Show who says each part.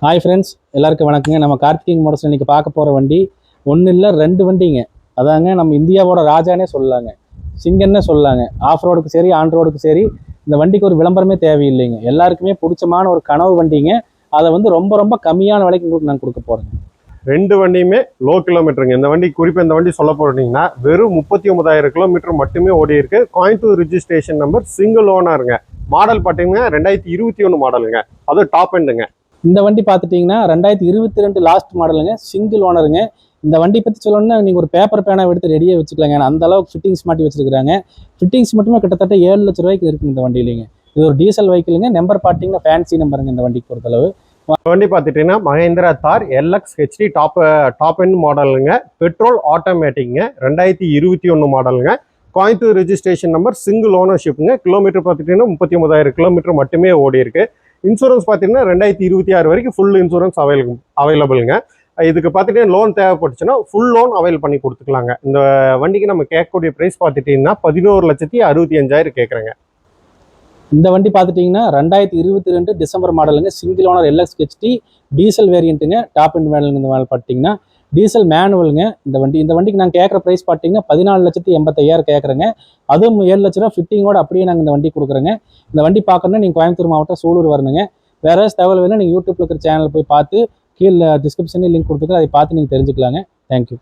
Speaker 1: Hi friends, எல்லாருக்கும் வணக்கங்க. நம்ம கார்த்திக் மோட்டர்ஸ் இன்னைக்கு பார்க்க போகிற வண்டி ஒன்றும் இல்லை, ரெண்டு வண்டிங்க. அதாங்க நம்ம இந்தியாவோட ராஜானே சொல்லலாங்க, சிங்கன்னே சொல்லலாங்க. ஆஃப் ரோடுக்கு சரி, ஆன் ரோடுக்கு சரி, இந்த வண்டிக்கு ஒரு விளம்பரமே தேவையில்லைங்க. எல்லாருக்குமே பிடிச்சமான ஒரு கனவு வண்டிங்க. அதை வந்து ரொம்ப ரொம்ப கம்மியான விலைக்கு உங்களுக்கு நான் கொடுக்க போகிறேங்க.
Speaker 2: ரெண்டு வண்டியுமே லோ கிலோமீட்டருங்க. இந்த வண்டி குறிப்பாக இந்த வண்டி சொல்ல போறீங்கன்னா வெறும் 39,000 கிலோமீட்டர் மட்டுமே ஓடி இருக்கு. கோயம்புத்தூர் ரிஜிஸ்ட்ரேஷன் நம்பர், சிங்கிள் ஓனருங்க. மாடல் பார்த்தீங்கன்னா 2021 மாடலுங்க, அது டாப் எண்டுங்க.
Speaker 1: இந்த வண்டி பார்த்துட்டிங்கன்னா 2022 லாஸ்ட் மாடலுங்க, சிங்கிள் ஓனருங்க. இந்த வண்டி பற்றி சொல்லணும்னா நீங்கள் ஒரு பேப்பர் பேனா எடுத்து ரெடியாக வச்சுக்கலாங்க. அந்த அளவுக்கு ஃபிட்டிங்ஸ் மாட்டி வச்சிருக்காங்க. ஃபிட்டிங்ஸ் மட்டுமே கிட்டத்தட்ட 7 லட்ச ரூபாய்க்கு இருக்குங்க இந்த வண்டியிலேங்க. இது ஒரு டீசல் வெஹிக்கிளுங்க. நம்பர் பார்த்தீங்கன்னா ஃபேன்சி நம்பருங்க இந்த வண்டிக்கு பொறுத்தளவு.
Speaker 2: வண்டி பார்த்துட்டீங்கன்னா Mahindra Thar LX HD top end மாடலுங்க. பெட்ரோல் ஆட்டோமேட்டிக்ங்க. 2021 மாடலுங்க. கோயம்புத்தூர் ரிஜிஸ்ட்ரேஷன் நம்பர், சிங்கிள் ஓனர்ஷிப்புங்க. கிலோமீட்டர் பார்த்துட்டீங்கன்னா 39,000 கிலோமீட்டர் மட்டுமே ஓடி இருக்கு. இன்சூரன்ஸ் பார்த்தீங்கன்னா 2026 வரைக்கும் ஃபுல் இன்சூரன்ஸ் அவைலபிளுங்க. இதுக்கு பார்த்துட்டீங்கன்னா லோன் தேவைப்பட்டுச்சுன்னா ஃபுல் லோன் அவைல் பண்ணி கொடுத்துக்கலாங்க. இந்த வண்டிக்கு நம்ம கேட்கக்கூடிய ப்ரைஸ் பார்த்துட்டீங்கன்னா 11,65,000 கேட்குறேங்க.
Speaker 1: இந்த வண்டி பார்த்துட்டிங்கன்னா 2022 டிசம்பர் மாடலுங்க, single owner LX HD diesel வேரியண்ட்டுங்க. டாப் எண்ட் மாடலுங்க. இந்த மாடல் பார்த்தீங்கன்னா டீசல் மேனுவலுங்க. இந்த வண்டிக்கு நாங்கள் கேட்குற ப்ரைஸ் பார்த்தீங்கன்னா 14,85,000 கேட்குறேங்க. அதுவும் 7 லட்ச ரூபா ஃபிட்டிங்கோட அப்படியே நாங்கள் இந்த வண்டி கொடுக்குறோங்க. இந்த வண்டி பார்க்கணுன்னா நீங்கள் கோயம்புத்தூர் மாவட்டம் சூலூர் வரணுங்க. வேறு ஏதாச்சும் தகவல் வேணும் நீங்கள் யூடியூப்ல இருக்கிற சேனல் போய் பார்த்து கீழே டிஸ்கிரிப்ஷன்லேயும் லிங்க் கொடுத்துருக்கேன், அதை பார்த்து நீங்கள் தெரிஞ்சுக்கலாங்க. தேங்க்யூ.